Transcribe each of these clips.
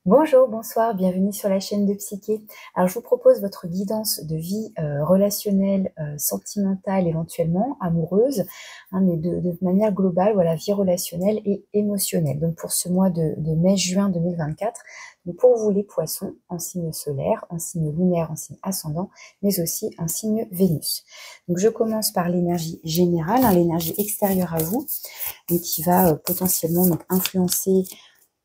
Bonjour, bonsoir, bienvenue sur la chaîne de Psyché. Alors je vous propose votre guidance de vie relationnelle, sentimentale, éventuellement amoureuse, hein, mais de manière globale, voilà, vie relationnelle et émotionnelle. Donc pour ce mois de mai-juin 2024, donc pour vous les poissons, en signe solaire, en signe lunaire, en signe ascendant, mais aussi en signe Vénus. Donc je commence par l'énergie générale, hein, l'énergie extérieure à vous, donc qui va potentiellement donc influencer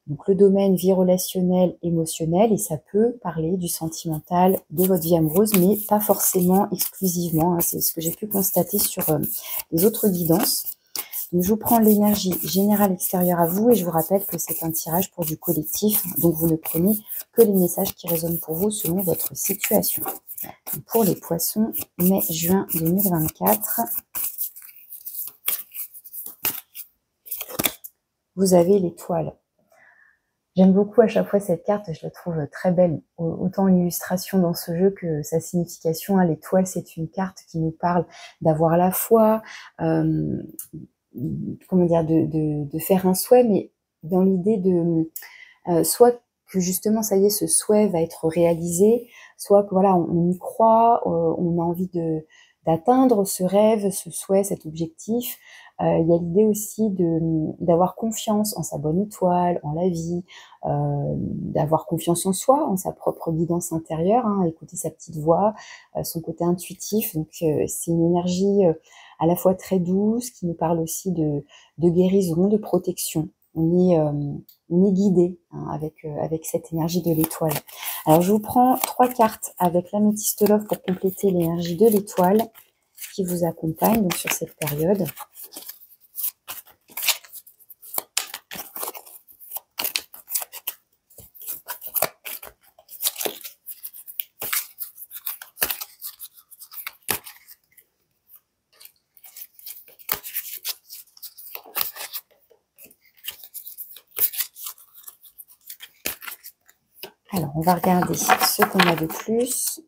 donc le domaine vie relationnelle, émotionnelle, et ça peut parler du sentimental, de votre vie amoureuse, mais pas forcément exclusivement, hein, c'est ce que j'ai pu constater sur les autres guidances. Donc je vous prends l'énergie générale extérieure à vous, et je vous rappelle que c'est un tirage pour du collectif, donc vous ne prenez que les messages qui résonnent pour vous selon votre situation. Donc pour les poissons, mai-juin 2024, vous avez l'étoile. J'aime beaucoup à chaque fois cette carte, je la trouve très belle, autant l'illustration dans ce jeu que sa signification. L'étoile, c'est une carte qui nous parle d'avoir la foi, comment dire, de faire un souhait, mais dans l'idée de soit que justement, ça y est, ce souhait va être réalisé, soit que voilà, on y croit, on a envie d'atteindre ce rêve, ce souhait, cet objectif. Il y a l'idée aussi d'avoir confiance en sa bonne étoile, en la vie, d'avoir confiance en soi, en sa propre guidance intérieure, hein, écouter sa petite voix, son côté intuitif. Donc c'est une énergie à la fois très douce, qui nous parle aussi de guérison, de protection. On est guidé, hein, avec cette énergie de l'étoile. Alors je vous prends 3 cartes avec l'améthyste love pour compléter l'énergie de l'étoile qui vous accompagne donc sur cette période. Alors, on va regarder ce qu'on a de plus.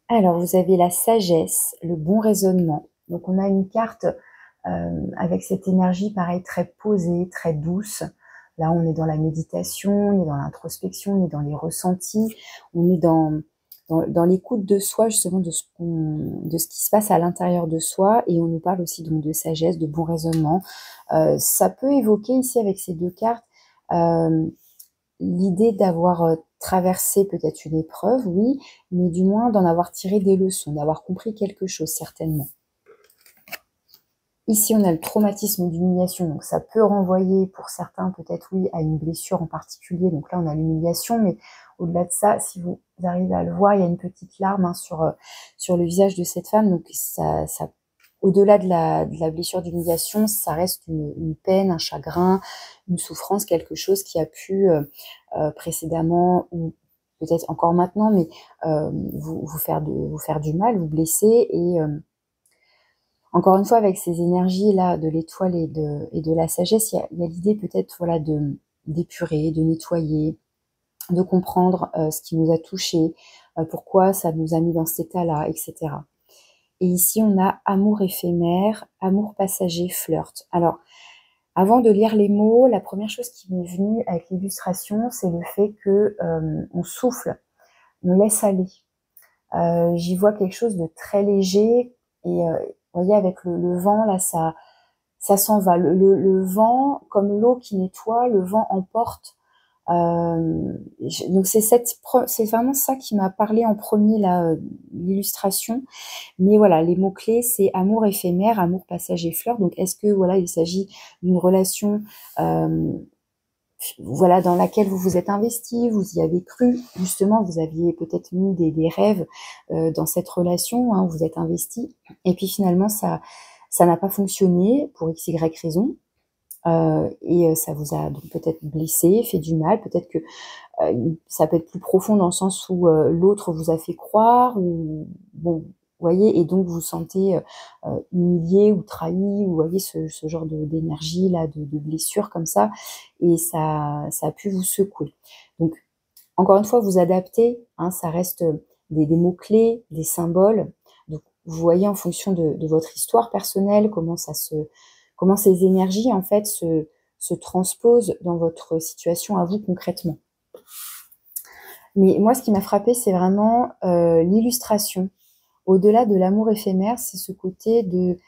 Alors, vous avez la sagesse, le bon raisonnement. Donc, on a une carte avec cette énergie, pareil, très posée, très douce. Là, on est dans la méditation, on est dans l'introspection, on est dans les ressentis, on est dans l'écoute de soi, justement, de ce qui se passe à l'intérieur de soi. Et on nous parle aussi donc de sagesse, de bon raisonnement. Ça peut évoquer ici, avec ces deux cartes, l'idée d'avoir traversé peut-être une épreuve, oui, mais du moins d'en avoir tiré des leçons, d'avoir compris quelque chose, certainement. Ici, on a le traumatisme d'humiliation, donc ça peut renvoyer pour certains peut-être, oui, à une blessure en particulier. Donc là, on a l'humiliation, mais au-delà de ça, si vous arrivez à le voir, il y a une petite larme, hein, sur le visage de cette femme. Donc ça au-delà de la blessure d'humiliation, ça reste une peine, un chagrin, une souffrance, quelque chose qui a pu précédemment, ou peut-être encore maintenant, mais vous faire du mal, vous blesser. Et encore une fois, avec ces énergies-là de l'étoile et de la sagesse, il y a l'idée peut-être, voilà, d'épurer, de nettoyer, de comprendre ce qui nous a touchés, pourquoi ça nous a mis dans cet état-là, etc. Et ici, on a amour éphémère, amour passager, flirt. Alors, avant de lire les mots, la première chose qui m'est venue avec l'illustration, c'est le fait que on souffle, on laisse aller. J'y vois quelque chose de très léger, et vous voyez, avec le vent, là, ça s'en va. Le vent, comme l'eau qui nettoie, le vent emporte. Donc c'est vraiment ça qui m'a parlé en premier, là, l'illustration. Mais voilà, les mots-clés, c'est amour éphémère, amour passager, fleur. Donc est-ce que voilà, il s'agit d'une relation voilà, dans laquelle vous vous êtes investi, vous y avez cru, justement, vous aviez peut-être mis des rêves dans cette relation, hein, vous êtes investi, et puis finalement ça n'a pas fonctionné pour x, y raison, et ça vous a donc peut-être blessé, fait du mal, peut-être que ça peut être plus profond dans le sens où l'autre vous a fait croire, ou bon, vous voyez, et donc vous vous sentez humilié ou trahi, ou vous voyez ce genre d'énergie là, de blessure comme ça, et ça a pu vous secouer. Donc encore une fois, vous adaptez, hein, ça reste des mots-clés, des symboles. Donc vous voyez, en fonction de votre histoire personnelle, comment ces énergies en fait se transpose dans votre situation à vous concrètement. Mais moi, ce qui m'a frappé, c'est vraiment l'illustration. Au-delà de l'amour éphémère, c'est ce côté de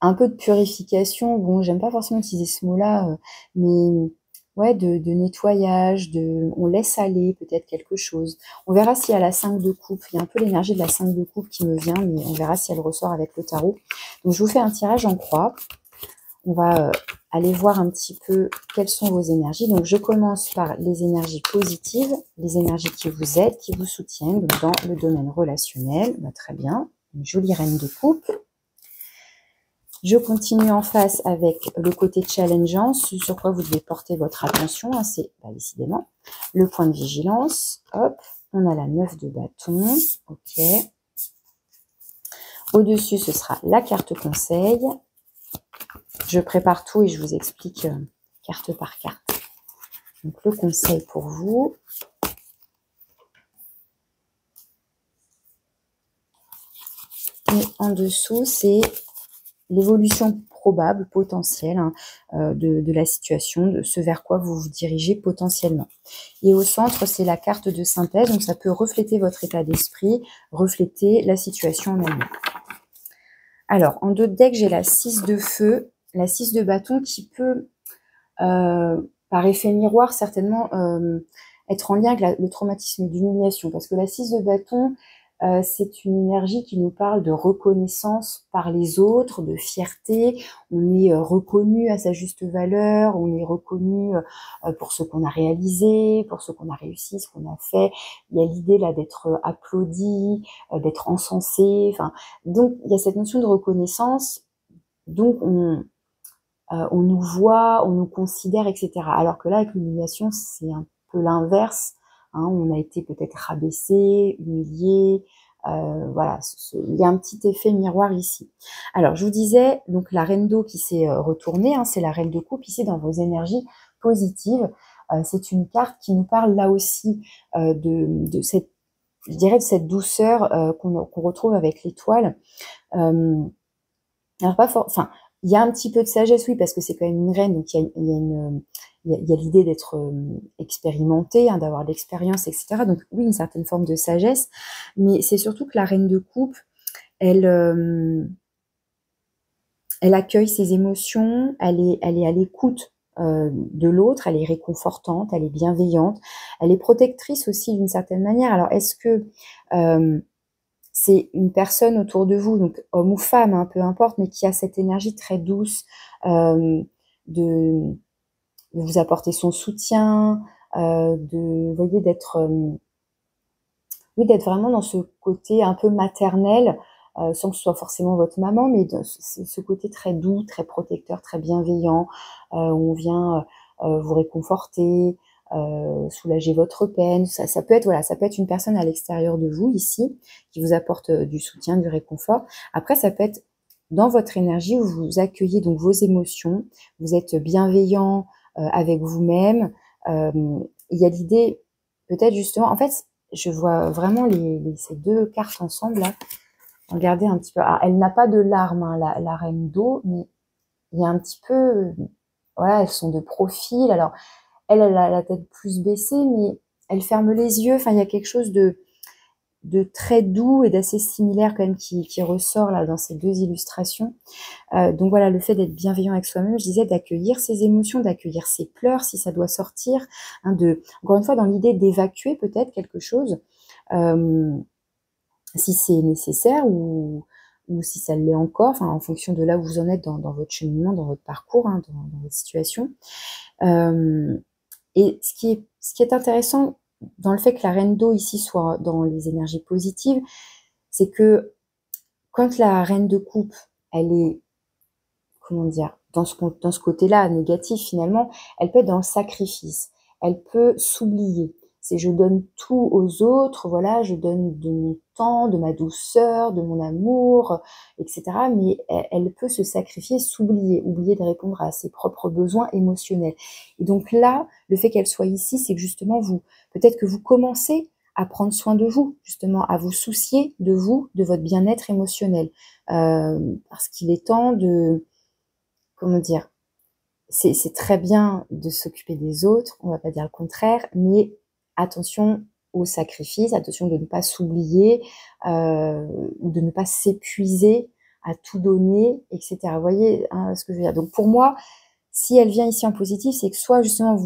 un peu de purification. Bon, j'aime pas forcément utiliser ce mot-là, mais ouais, de nettoyage, on laisse aller peut-être quelque chose. On verra s'il y a la 5 de coupe. Il y a un peu l'énergie de la 5 de coupe qui me vient, mais on verra si elle ressort avec le tarot. Donc, je vous fais un tirage en croix. On va aller voir un petit peu quelles sont vos énergies. Donc, je commence par les énergies positives, les énergies qui vous aident, qui vous soutiennent donc dans le domaine relationnel. Bah, très bien. Une jolie reine de coupe. Je continue en face avec le côté challengeant, ce sur quoi vous devez porter votre attention, hein, c'est décidément le point de vigilance. Hop, on a la 9 de bâton, ok. Au-dessus, ce sera la carte conseil. Je prépare tout et je vous explique carte par carte. Donc le conseil pour vous. Et en dessous, c'est l'évolution probable, potentielle de la situation, de ce vers quoi vous vous dirigez potentiellement. Et au centre, c'est la carte de synthèse, donc ça peut refléter votre état d'esprit, refléter la situation en elle-même. Alors, en d'autres decks, j'ai la 6 de feu, la 6 de bâton qui peut, par effet miroir, certainement être en lien avec le traumatisme d'humiliation, parce que la 6 de bâton, c'est une énergie qui nous parle de reconnaissance par les autres, de fierté. On est reconnu à sa juste valeur, on est reconnu pour ce qu'on a réalisé, pour ce qu'on a réussi, ce qu'on a fait. Il y a l'idée là d'être applaudi, d'être encensé. Enfin, donc il y a cette notion de reconnaissance. Donc on nous voit, on nous considère, etc. Alors que là, avec l'humiliation, c'est un peu l'inverse. Hein, on a été peut-être rabaissé, humilié. Voilà, il y a un petit effet miroir ici. Alors, je vous disais, donc la reine d'eau qui s'est retournée, hein, c'est la reine de coupe ici dans vos énergies positives. C'est une carte qui nous parle là aussi de cette, je dirais, de cette douceur qu'on retrouve avec l'étoile. Alors pas enfin, il y a un petit peu de sagesse, oui, parce que c'est quand même une reine, donc il y a l'idée d'être expérimentée, hein, d'avoir de l'expérience, etc. Donc oui, une certaine forme de sagesse, mais c'est surtout que la reine de coupe, elle accueille ses émotions, elle est à l'écoute de l'autre, elle est réconfortante, elle est bienveillante, elle est protectrice aussi d'une certaine manière. Alors est-ce que c'est une personne autour de vous, donc homme ou femme, hein, peu importe, mais qui a cette énergie très douce de vous apporter son soutien, vous voyez, d'être vraiment dans ce côté un peu maternel, sans que ce soit forcément votre maman, mais ce côté très doux, très protecteur, très bienveillant, où on vient vous réconforter, soulager votre peine. Ça peut être, voilà, ça peut être une personne à l'extérieur de vous ici qui vous apporte du soutien, du réconfort. Après, ça peut être dans votre énergie où vous accueillez donc vos émotions, vous êtes bienveillant avec vous-même. Il y a l'idée, peut-être justement, en fait, je vois vraiment ces deux cartes ensemble là. Regardez un petit peu. Alors, elle n'a pas de larmes, hein, la reine d'eau, mais il y a un petit peu, voilà, elles sont de profil. Alors, elle a la tête plus baissée, mais elle ferme les yeux. Enfin, il y a quelque chose de très doux et d'assez similaire quand même qui ressort là dans ces deux illustrations. Donc voilà, le fait d'être bienveillant avec soi-même, je disais, d'accueillir ses émotions, d'accueillir ses pleurs si ça doit sortir, hein, encore une fois, dans l'idée d'évacuer peut-être quelque chose, si c'est nécessaire ou si ça l'est encore, enfin, en fonction de là où vous en êtes dans votre cheminement, dans votre parcours, hein, dans votre situation. Et ce qui est intéressant dans le fait que la reine d'eau ici soit dans les énergies positives, c'est que quand la reine de coupe, elle est, comment dire, dans ce côté-là négatif finalement, elle peut être dans le sacrifice, elle peut s'oublier. C'est je donne tout aux autres, voilà, je donne de mon temps, de ma douceur, de mon amour, etc. Mais elle peut se sacrifier, s'oublier, oublier de répondre à ses propres besoins émotionnels. Et donc là, le fait qu'elle soit ici, c'est que justement peut-être que vous commencez à prendre soin de vous, justement, à vous soucier de vous, de votre bien-être émotionnel. Parce qu'il est temps de, comment dire, c'est très bien de s'occuper des autres, on va pas dire le contraire, mais attention au sacrifice, attention de ne pas s'oublier, ou de ne pas s'épuiser à tout donner, etc. Vous voyez hein, ce que je veux dire. Donc pour moi, si elle vient ici en positif, c'est que soit justement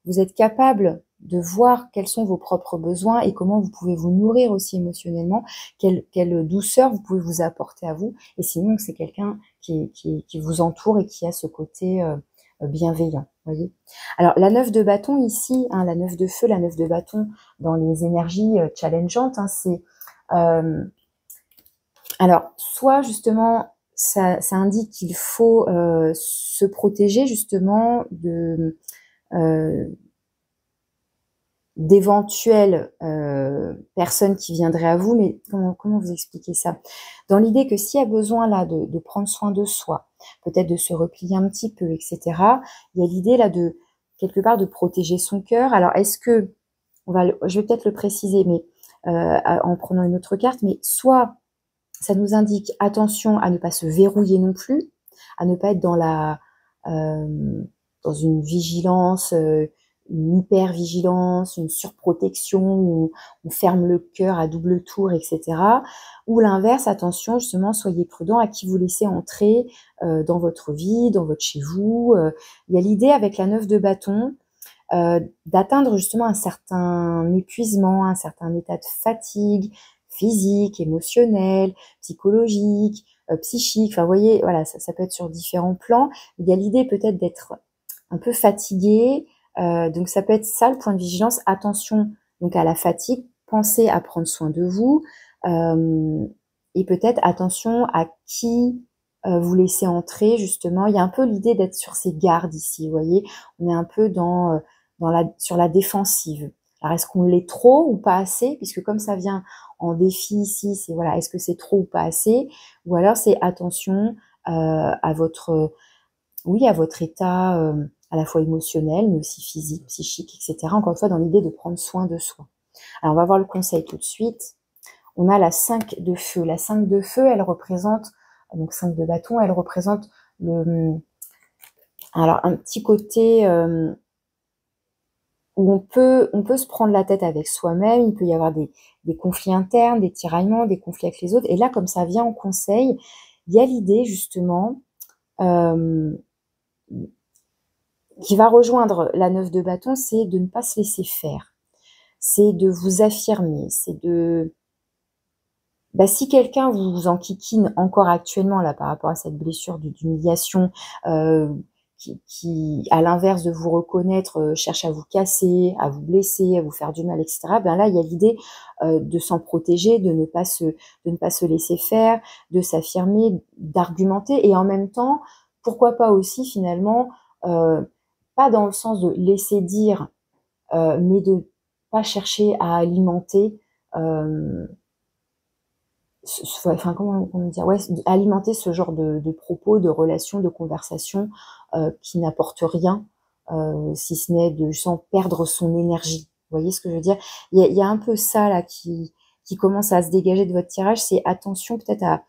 vous êtes capable de voir quels sont vos propres besoins et comment vous pouvez vous nourrir aussi émotionnellement, quelle douceur vous pouvez vous apporter à vous, et sinon c'est quelqu'un qui vous entoure et qui a ce côté bienveillant. Voyez. Alors la 9 de bâton ici, hein, la 9 de feu, la 9 de bâton dans les énergies challengeantes, hein, c'est alors soit justement ça indique qu'il faut se protéger justement d'éventuelles personnes qui viendraient à vous, mais comment vous expliquer ça? Dans l'idée que s'il y a besoin là de prendre soin de soi, peut-être de se replier un petit peu, etc., il y a l'idée là de, quelque part, de protéger son cœur. Alors, est-ce que, je vais peut-être le préciser, mais en prenant une autre carte, mais soit ça nous indique attention à ne pas se verrouiller non plus, à ne pas être dans dans une vigilance, une hyper-vigilance, une surprotection, où on ferme le cœur à double tour, etc. Ou l'inverse, attention, justement, soyez prudent à qui vous laissez entrer dans votre vie, dans votre chez vous. Il y a l'idée avec la 9 de bâton d'atteindre justement un certain épuisement, un certain état de fatigue physique, émotionnel, psychologique, psychique. Enfin, vous voyez, voilà, ça peut être sur différents plans. Il y a l'idée peut-être d'être un peu fatigué. Donc, ça peut être ça, le point de vigilance. Attention donc à la fatigue. Pensez à prendre soin de vous. Et peut-être attention à qui vous laissez entrer, justement. Il y a un peu l'idée d'être sur ses gardes ici, vous voyez. On est un peu sur la défensive. Alors, est-ce qu'on l'est trop ou pas assez? Puisque comme ça vient en défi ici, c'est voilà, est-ce que c'est trop ou pas assez? Ou alors c'est attention à votre état à la fois émotionnel, mais aussi physique, psychique, etc. Encore une fois, dans l'idée de prendre soin de soi. Alors, on va voir le conseil tout de suite. On a la 5 de feu. La 5 de feu, elle représente, donc 5 de bâton, elle représente alors un petit côté où on peut se prendre la tête avec soi-même, il peut y avoir des conflits internes, des tiraillements, des conflits avec les autres. Et là, comme ça vient en conseil, il y a l'idée justement qui va rejoindre la 9 de bâton, c'est de ne pas se laisser faire. C'est de vous affirmer, c'est de... si quelqu'un vous enquiquine encore actuellement là par rapport à cette blessure d'humiliation, qui à l'inverse de vous reconnaître, cherche à vous casser, à vous blesser, à vous faire du mal, etc. Là, il y a l'idée de s'en protéger, de ne pas se laisser faire, de s'affirmer, d'argumenter, et en même temps, pourquoi pas aussi finalement, pas dans le sens de laisser dire, mais de pas chercher à alimenter enfin comment dire, ouais, alimenter ce genre de propos, de relations, de conversations qui n'apportent rien, si ce n'est de sans perdre son énergie. Vous voyez ce que je veux dire? Il y a un peu ça là qui commence à se dégager de votre tirage. C'est attention peut-être à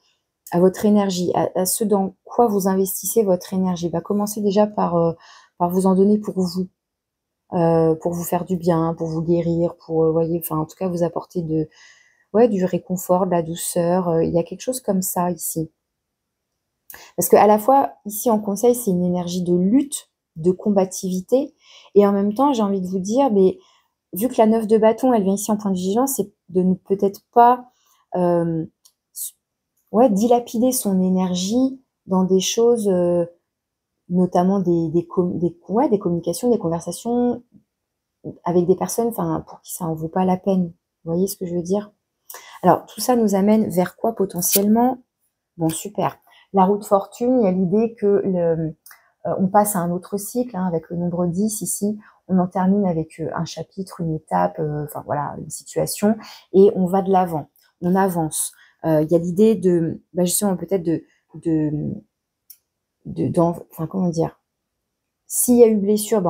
votre énergie, à ce dans quoi vous investissez votre énergie. Commencez déjà par vous en donner pour vous faire du bien, pour vous guérir, pour voyez, enfin en tout cas vous apporter du réconfort, de la douceur. Il y a quelque chose comme ça ici. Parce qu'à la fois, ici en conseil, c'est une énergie de lutte, de combativité. Et en même temps, j'ai envie de vous dire, mais vu que la 9 de bâton, elle vient ici en point de vigilance, c'est de ne peut-être pas dilapider son énergie dans des choses, notamment des communications, des conversations avec des personnes pour qui ça en vaut pas la peine. Vous voyez ce que je veux dire? Alors, tout ça nous amène vers quoi potentiellement? Bon, super. La roue de fortune, il y a l'idée que on passe à un autre cycle, hein, avec le nombre 10 ici. On en termine avec un chapitre, une étape, enfin voilà, une situation, et on va de l'avant, on avance. Il y a l'idée de, justement, peut-être enfin comment dire, s'il y a eu blessure,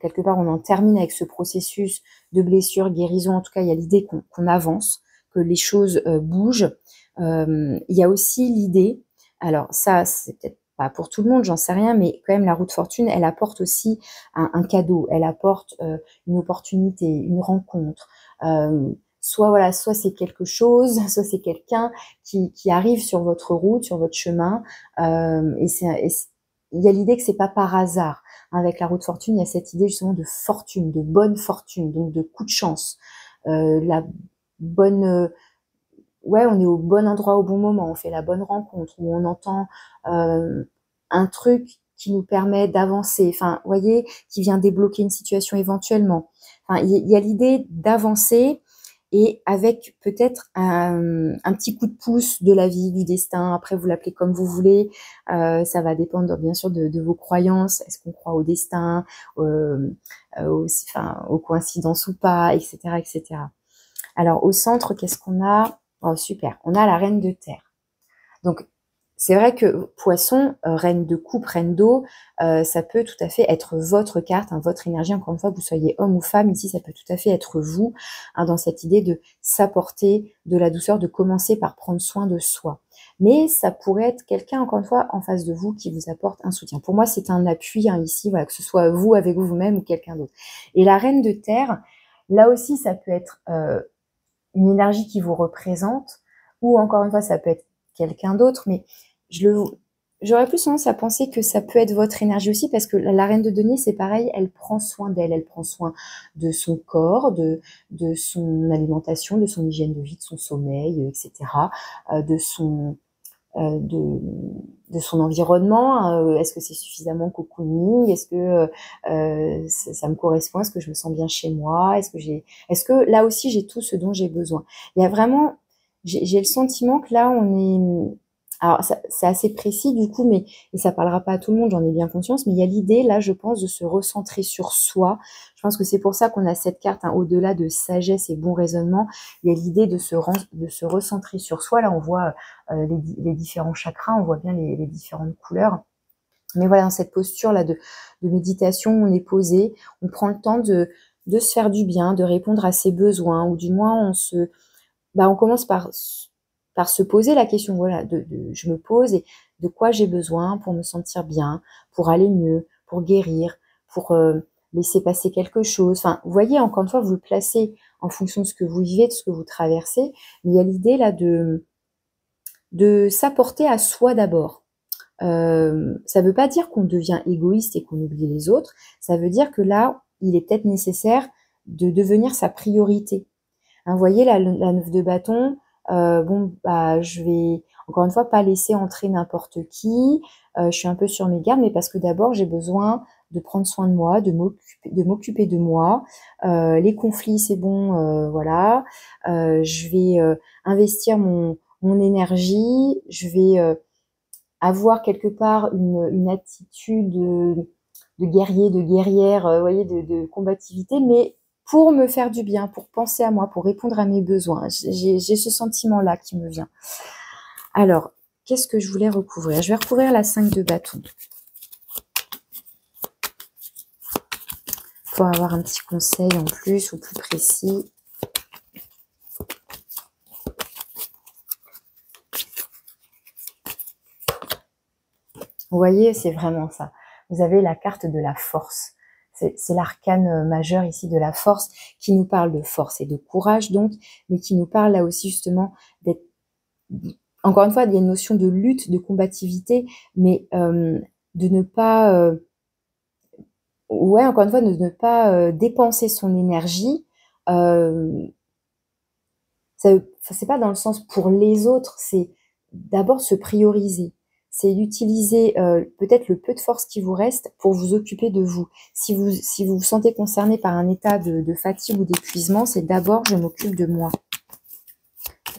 quelque part on en termine avec ce processus de blessure, guérison. En tout cas, il y a l'idée qu'on avance, que les choses bougent. Il y a aussi l'idée, alors ça c'est peut-être pas pour tout le monde, j'en sais rien, mais quand même la roue de fortune, elle apporte aussi un cadeau, elle apporte une opportunité, une rencontre. Soit voilà, soit c'est quelque chose, soit c'est quelqu'un qui arrive sur votre route, sur votre chemin, il y a l'idée que c'est pas par hasard. Avec la roue de fortune, il y a cette idée justement de fortune, de bonne fortune, donc de coup de chance, la bonne ouais, on est au bon endroit au bon moment, on fait la bonne rencontre, où on entend un truc qui nous permet d'avancer, enfin, vous voyez, qui vient débloquer une situation éventuellement. Enfin, il y a l'idée d'avancer et avec peut-être un petit coup de pouce de la vie, du destin. Après, vous l'appelez comme vous voulez. Ça va dépendre bien sûr de vos croyances. Est-ce qu'on croit au destin, aux coïncidences ou pas, etc., etc. Alors, au centre, qu'est-ce qu'on a? Oh, super. On a la reine de terre. Donc, c'est vrai que poisson, reine de coupe, reine d'eau, ça peut tout à fait être votre carte, hein, votre énergie. Encore une fois, que vous soyez homme ou femme, ici, ça peut tout à fait être vous, hein, dans cette idée de s'apporter de la douceur, de commencer par prendre soin de soi. Mais ça pourrait être quelqu'un, encore une fois, en face de vous qui vous apporte un soutien. Pour moi, c'est un appui, hein, ici, voilà, que ce soit vous avec vous-même ou quelqu'un d'autre. Et la reine de terre, là aussi, ça peut être une énergie qui vous représente, ou encore une fois, ça peut être quelqu'un d'autre, mais j'aurais plus tendance à penser que ça peut être votre énergie aussi, parce que la reine de denier, c'est pareil, elle prend soin d'elle, elle prend soin de son corps, de son alimentation, de son hygiène de vie, de son sommeil, etc., de son de son environnement. Est-ce que c'est suffisamment cocooning? Est-ce que ça me correspond? Est-ce que je me sens bien chez moi? Est-ce que là aussi j'ai tout ce dont j'ai besoin? Il y a vraiment, j'ai le sentiment que là on est, alors c'est assez précis du coup, mais et ça parlera pas à tout le monde, j'en ai bien conscience, mais il y a l'idée là, je pense, de se recentrer sur soi. Je pense que c'est pour ça qu'on a cette carte, hein, au-delà de sagesse et bon raisonnement, il y a l'idée de se recentrer sur soi. Là, on voit les différents chakras, on voit bien les différentes couleurs. Mais voilà, dans cette posture-là de méditation, on est posé, on prend le temps de se faire du bien, de répondre à ses besoins, ou du moins on commence par se poser la question, voilà, je me pose et de quoi j'ai besoin pour me sentir bien, pour aller mieux, pour guérir, pour laisser passer quelque chose. Enfin, vous voyez, encore une fois, vous le placez en fonction de ce que vous vivez, de ce que vous traversez, mais il y a l'idée là de s'apporter à soi d'abord. Ça ne veut pas dire qu'on devient égoïste et qu'on oublie les autres. Ça veut dire que là, il est peut-être nécessaire de devenir sa priorité. Hein, vous voyez, la 9 de bâton, je vais encore une fois pas laisser entrer n'importe qui. Je suis un peu sur mes gardes, mais parce que d'abord, j'ai besoin de prendre soin de moi, de m'occuper de moi. Les conflits, c'est bon, voilà. Je vais investir mon énergie. Je vais avoir quelque part une attitude de guerrier, de guerrière, vous voyez, de combativité, mais pour me faire du bien, pour penser à moi, pour répondre à mes besoins. J'ai ce sentiment-là qui me vient. Alors, qu'est-ce que je voulais recouvrir? Je vais recouvrir la 5 de bâton. Pour avoir un petit conseil en plus ou plus précis. Vous voyez, c'est vraiment ça. Vous avez la carte de la force. C'est l'arcane majeur ici de la force qui nous parle de force et de courage donc, mais qui nous parle là aussi justement d'être... Encore une fois, il y a une notion de lutte, de combativité, mais de ne pas... ouais, encore une fois, de ne pas dépenser son énergie. C'est pas dans le sens pour les autres, c'est d'abord se prioriser. C'est d'utiliser peut-être le peu de force qui vous reste pour vous occuper de vous. Si vous vous sentez concerné par un état de fatigue ou d'épuisement, c'est d'abord je m'occupe de moi.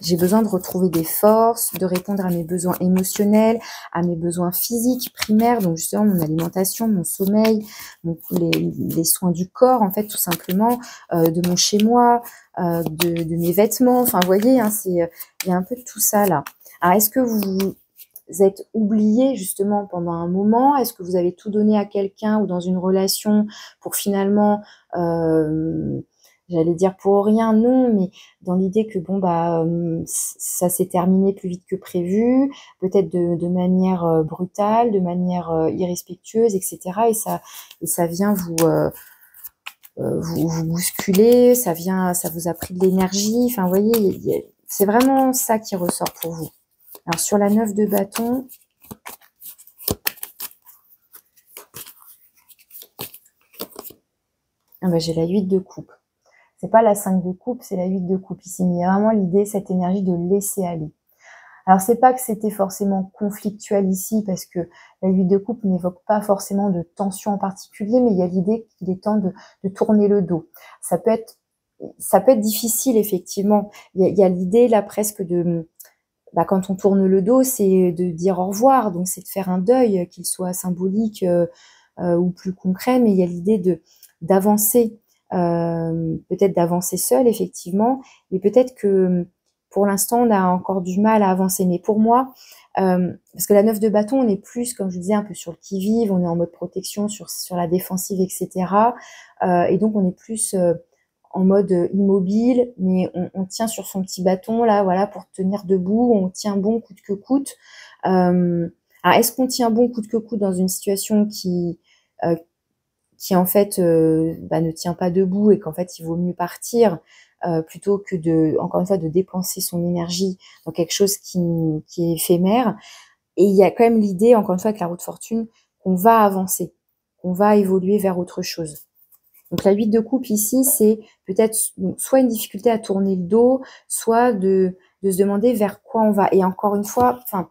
J'ai besoin de retrouver des forces, de répondre à mes besoins émotionnels, à mes besoins physiques primaires, donc justement mon alimentation, mon sommeil, les soins du corps en fait tout simplement, de mon chez-moi, de mes vêtements, enfin vous voyez, hein, il y a un peu de tout ça là. Alors est-ce que vous êtes oublié justement pendant un moment? Est-ce que vous avez tout donné à quelqu'un ou dans une relation pour finalement j'allais dire pour rien, non, mais dans l'idée que bon, bah, ça s'est terminé plus vite que prévu, peut-être de manière brutale, de manière irrespectueuse, etc. Et ça vient vous bousculer, ça vous a pris de l'énergie. Enfin, vous voyez, c'est vraiment ça qui ressort pour vous. Alors, sur la 9 de bâton, ah bah, j'ai la 8 de coupe. C'est pas la 5 de coupe, c'est la 8 de coupe ici. Mais il y a vraiment l'idée, cette énergie de laisser aller. Alors, c'est pas que c'était forcément conflictuel ici, parce que la 8 de coupe n'évoque pas forcément de tension en particulier, mais il y a l'idée qu'il est temps de tourner le dos. Ça peut être difficile, effectivement. Il y a l'idée, là, presque de... Bah, quand on tourne le dos, c'est de dire au revoir. Donc, c'est de faire un deuil, qu'il soit symbolique ou plus concret, mais il y a l'idée d'avancer. Peut-être d'avancer seul, effectivement, mais peut-être que pour l'instant, on a encore du mal à avancer. Mais pour moi, parce que la 9 de bâton, on est plus, comme je vous disais, un peu sur le qui-vive, on est en mode protection, sur la défensive, etc. Et donc, on est plus en mode immobile, mais on tient sur son petit bâton, là, voilà, pour tenir debout, on tient bon coûte que coûte. Alors, est-ce qu'on tient bon coûte que coûte dans une situation qui en fait ne tient pas debout et qu'en fait il vaut mieux partir plutôt que encore une fois, de dépenser son énergie dans quelque chose qui est éphémère. Et il y a quand même l'idée, encore une fois, avec la roue de fortune, qu'on va avancer, qu'on va évoluer vers autre chose. Donc la 8 de coupe ici, c'est peut-être soit une difficulté à tourner le dos, soit de se demander vers quoi on va. Et encore une fois, enfin,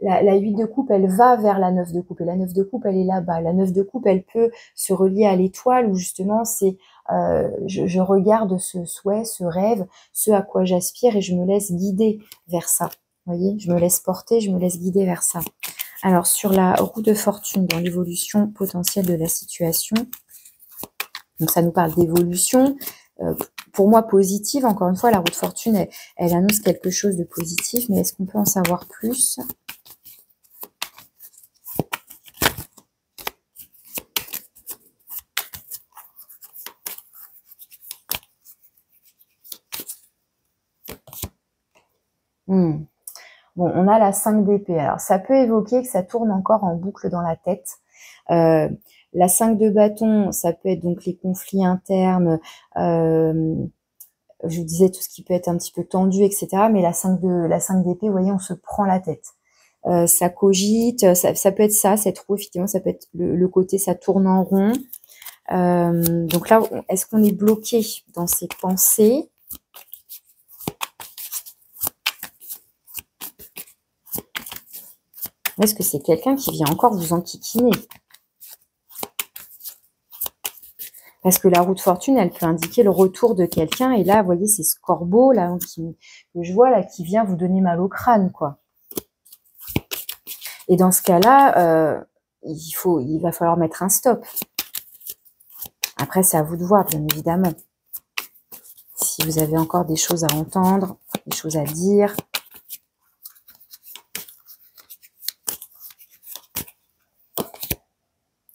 la 8 de coupe, elle va vers la 9 de coupe. Et la 9 de coupe, elle est là-bas. La 9 de coupe, elle peut se relier à l'étoile où justement, c'est je regarde ce souhait, ce rêve, ce à quoi j'aspire et je me laisse guider vers ça. Vous voyez, je me laisse porter, je me laisse guider vers ça. Alors, sur la roue de fortune, dans l'évolution potentielle de la situation, donc ça nous parle d'évolution. Pour moi, positive. Encore une fois, la roue de fortune, elle annonce quelque chose de positif, mais est-ce qu'on peut en savoir plus ? Bon, on a la 5 d'épée. Alors, ça peut évoquer que ça tourne encore en boucle dans la tête. La 5 de bâton, ça peut être donc les conflits internes, je vous disais tout ce qui peut être un petit peu tendu, etc. Mais la 5 d'épée, vous voyez, on se prend la tête. Ça cogite, ça peut être ça, cette roue, effectivement, ça peut être le côté, ça tourne en rond. Donc là, est-ce qu'on est bloqué dans ses pensées ? Est-ce que c'est quelqu'un qui vient encore vous enquiquiner ? Parce que la roue de fortune, elle peut indiquer le retour de quelqu'un. Et là, vous voyez, c'est ce corbeau là, que je vois là, qui vient vous donner mal au crâne, quoi. Et dans ce cas-là, il va falloir mettre un stop. Après, c'est à vous de voir, bien évidemment. Si vous avez encore des choses à entendre, des choses à dire.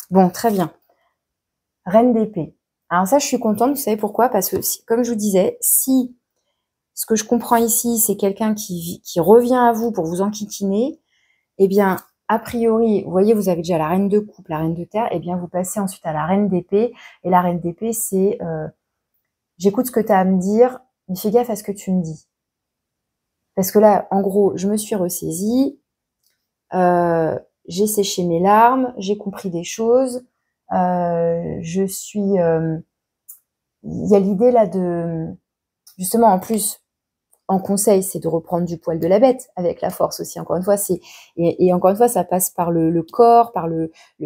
Bon, très bien. Reine d'épée. Alors ça, je suis contente, vous savez pourquoi ? Parce que, comme je vous disais, si ce que je comprends ici, c'est quelqu'un qui revient à vous pour vous enquiquiner, eh bien, a priori, vous voyez, vous avez déjà la reine de coupe, la reine de terre, eh bien, vous passez ensuite à la reine d'épée. Et la reine d'épée, c'est j'écoute ce que tu as à me dire, mais fais gaffe à ce que tu me dis. Parce que là, en gros, je me suis ressaisie, j'ai séché mes larmes, j'ai compris des choses, je suis... il y a l'idée là de... Justement, en plus, en conseil, c'est de reprendre du poil de la bête avec la force aussi. Encore une fois, et encore une fois, ça passe par le corps, par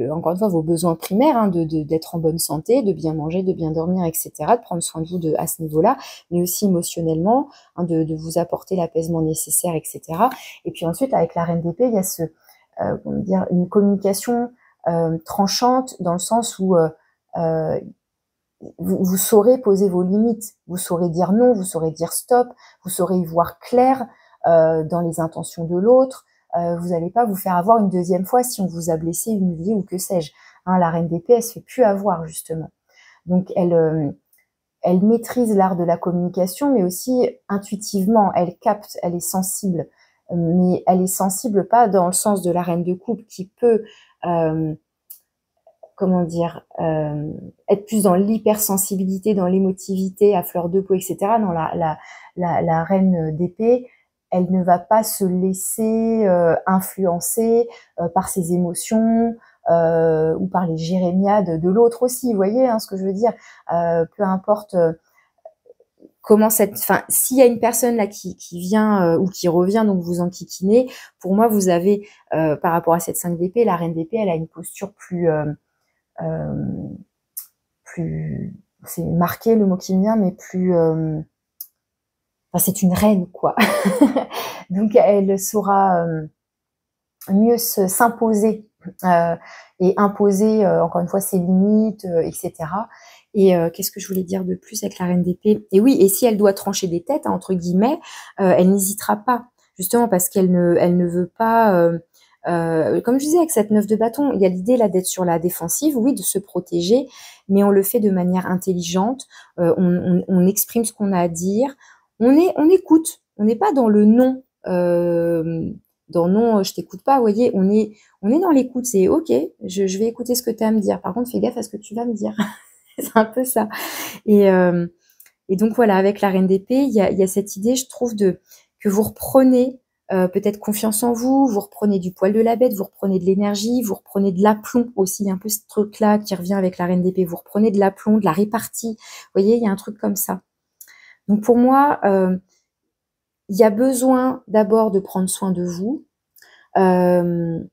encore une fois, vos besoins primaires, hein, d'être en bonne santé, de bien manger, de bien dormir, etc., de prendre soin de vous à ce niveau-là, mais aussi émotionnellement, hein, de vous apporter l'apaisement nécessaire, etc. Et puis ensuite, avec la reine d'épée, il y a comment dire, une communication tranchante dans le sens où vous saurez poser vos limites, vous saurez dire non, vous saurez dire stop, vous saurez y voir clair dans les intentions de l'autre. Vous n'allez pas vous faire avoir une deuxième fois si on vous a blessé, humilié ou que sais-je. Hein, la reine d'épée, elle se fait plus avoir justement. Donc elle elle maîtrise l'art de la communication, mais aussi intuitivement, elle capte, elle est sensible. Mais elle est sensible pas dans le sens de la reine de coupe qui peut, comment dire, être plus dans l'hypersensibilité, dans l'émotivité, à fleur de peau, etc. Non, la reine d'épée, elle ne va pas se laisser influencer par ses émotions ou par les jérémiades de l'autre aussi. Vous voyez ce que je veux dire, peu importe comment s'il y a une personne là qui vient ou qui revient, donc vous enquiquinez, pour moi vous avez par rapport à cette 5 d'épée, la reine d'épée, elle a une posture plus c'est marqué le mot qui me vient, mais plus c'est une reine quoi. Donc elle saura mieux s'imposer et imposer encore une fois ses limites, etc. Et qu'est-ce que je voulais dire de plus avec la reine d'épée? Et oui, et si elle doit trancher des têtes, entre guillemets, elle n'hésitera pas, justement parce qu'elle ne veut pas, comme je disais avec cette 9 de bâton, il y a l'idée là d'être sur la défensive, oui, de se protéger, mais on le fait de manière intelligente, on exprime ce qu'on a à dire, on écoute, on n'est pas dans le non, dans non, je t'écoute pas, vous voyez, on est dans l'écoute, c'est ok, je vais écouter ce que tu as à me dire, par contre fais gaffe à ce que tu vas me dire. C'est un peu ça. Et donc voilà, avec la reine d'épée, il y a cette idée, je trouve, que vous reprenez peut-être confiance en vous, vous reprenez du poil de la bête, vous reprenez de l'énergie, vous reprenez de l'aplomb aussi, il y a un peu ce truc-là qui revient avec la reine d'épée, vous reprenez de l'aplomb, de la répartie, vous voyez, il y a un truc comme ça. Donc pour moi, il y a besoin d'abord de prendre soin de vous, de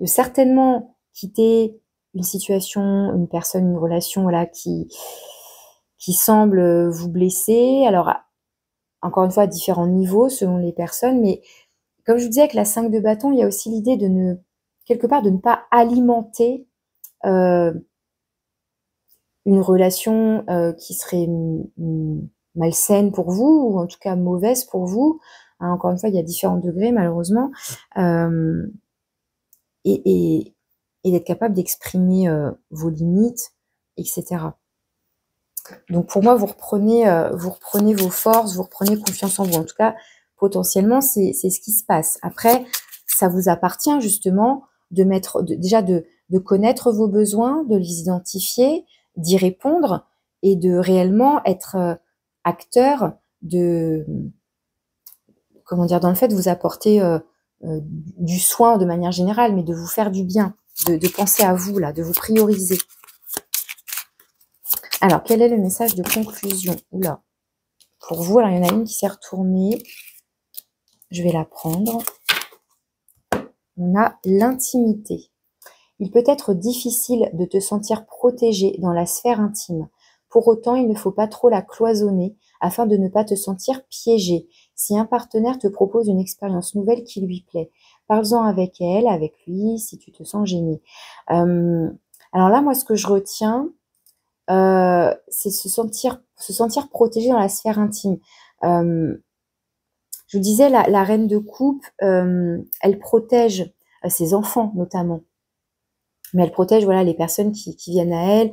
certainement quitter une situation, une personne, une relation, voilà, qui semble vous blesser. Alors, encore une fois, à différents niveaux selon les personnes, mais comme je vous disais, avec la 5 de bâton, il y a aussi l'idée quelque part, de ne pas alimenter une relation qui serait malsaine pour vous, ou en tout cas mauvaise pour vous. Encore une fois, il y a différents degrés, malheureusement. Et d'être capable d'exprimer vos limites, etc. Donc pour moi, vous reprenez vos forces, vous reprenez confiance en vous. En tout cas, potentiellement, c'est ce qui se passe. Après, ça vous appartient justement déjà de connaître vos besoins, de les identifier, d'y répondre et de réellement être acteur comment dire, dans le fait de vous apporter du soin de manière générale, mais de vous faire du bien, de penser à vous là, de vous prioriser. Alors, quel est le message de conclusion? Oula, pour vous, alors il y en a une qui s'est retournée. Je vais la prendre. On a l'intimité. Il peut être difficile de te sentir protégé dans la sphère intime. Pour autant, il ne faut pas trop la cloisonner afin de ne pas te sentir piégé. Si un partenaire te propose une expérience nouvelle qui lui plaît, parle-en avec elle, avec lui, si tu te sens gêné. Alors là, moi, ce que je retiens, c'est se sentir protégé dans la sphère intime. Je vous disais, la reine de coupe, elle protège ses enfants notamment. Mais elle protège voilà, les personnes qui viennent à elle,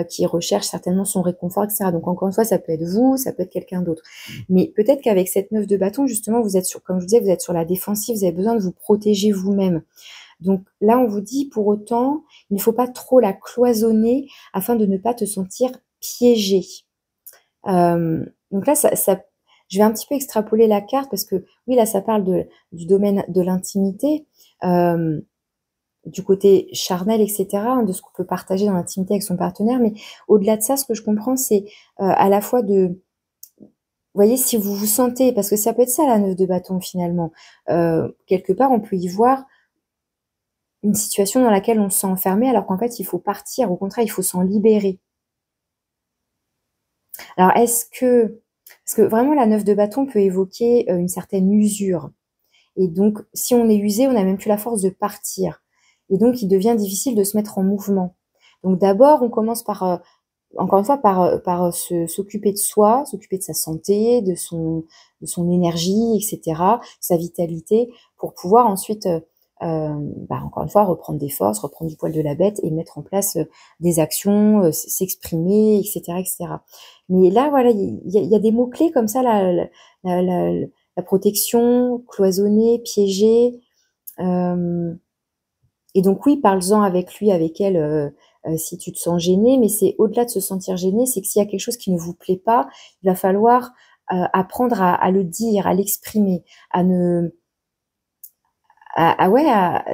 qui recherchent certainement son réconfort, etc. Donc encore une fois, ça peut être vous, ça peut être quelqu'un d'autre. Mais peut-être qu'avec cette 9 de bâton, justement, vous êtes comme je vous disais, vous êtes sur la défensive, vous avez besoin de vous protéger vous-même. Donc là, on vous dit, pour autant, il ne faut pas trop la cloisonner afin de ne pas te sentir piégé. Donc là, je vais un petit peu extrapoler la carte parce que, oui, là, ça parle du domaine de l'intimité, du côté charnel, etc., de ce qu'on peut partager dans l'intimité avec son partenaire. Mais au-delà de ça, ce que je comprends, c'est à la fois vous voyez, si vous vous sentez, parce que ça peut être ça, la 9 de bâton, finalement. Quelque part, on peut y voir une situation dans laquelle on se sent enfermé, alors qu'en fait, il faut partir. Au contraire, il faut s'en libérer. Alors, parce que vraiment, la 9 de bâton peut évoquer une certaine usure. Et donc, si on est usé, on n'a même plus la force de partir. Et donc, il devient difficile de se mettre en mouvement. Donc, d'abord, on commence par, encore une fois, par s'occuper de soi, s'occuper de sa santé, de son énergie, etc., sa vitalité, pour pouvoir ensuite encore une fois, reprendre des forces, reprendre du poil de la bête et mettre en place des actions, s'exprimer, etc., etc. Mais là, voilà, il y a des mots-clés comme ça, la, la, la protection, cloisonner, piéger. Et donc oui, parle-en avec lui, avec elle, si tu te sens gêné, mais c'est au-delà de se sentir gêné, c'est que s'il y a quelque chose qui ne vous plaît pas, il va falloir apprendre à le dire, à l'exprimer, à ne ouais,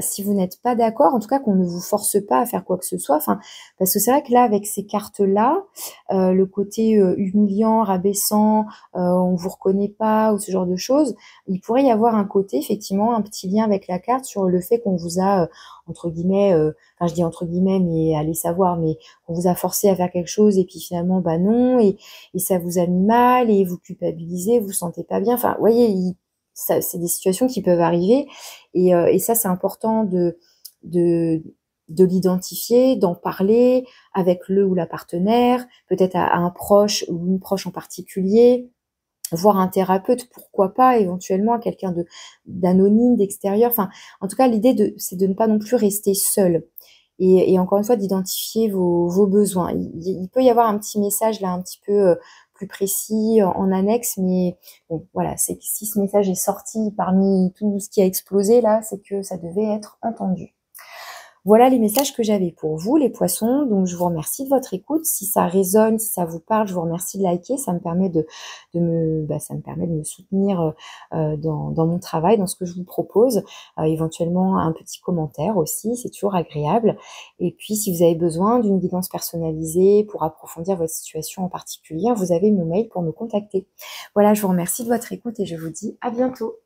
si vous n'êtes pas d'accord, en tout cas qu'on ne vous force pas à faire quoi que ce soit. Enfin, parce que c'est vrai que là, avec ces cartes-là, le côté humiliant, rabaissant, on vous reconnaît pas ou ce genre de choses, il pourrait y avoir un côté, effectivement, un petit lien avec la carte sur le fait qu'on vous a, entre guillemets, enfin je dis entre guillemets, mais allez savoir, mais on vous a forcé à faire quelque chose et puis finalement, bah non, et ça vous a mis mal et vous culpabilisez, vous vous sentez pas bien. Enfin, vous voyez, c'est des situations qui peuvent arriver et ça, c'est important de, de l'identifier, d'en parler avec le ou la partenaire, peut-être à un proche ou une proche en particulier, voir un thérapeute, pourquoi pas, éventuellement quelqu'un d'anonyme, d'extérieur. Enfin, en tout cas, l'idée c'est de ne pas non plus rester seul. Et encore une fois, d'identifier vos besoins. Il peut y avoir un petit message là, un petit peu plus précis en annexe, mais bon, voilà, c'est que si ce message est sorti parmi tout ce qui a explosé là, c'est que ça devait être entendu. Voilà les messages que j'avais pour vous, les poissons. Donc, je vous remercie de votre écoute. Si ça résonne, si ça vous parle, je vous remercie de liker. Ça me permet ça me permet de me soutenir dans mon travail, dans ce que je vous propose. Éventuellement, un petit commentaire aussi, c'est toujours agréable. Et puis, si vous avez besoin d'une guidance personnalisée pour approfondir votre situation en particulier, vous avez mon mail pour me contacter. Voilà, je vous remercie de votre écoute et je vous dis à bientôt.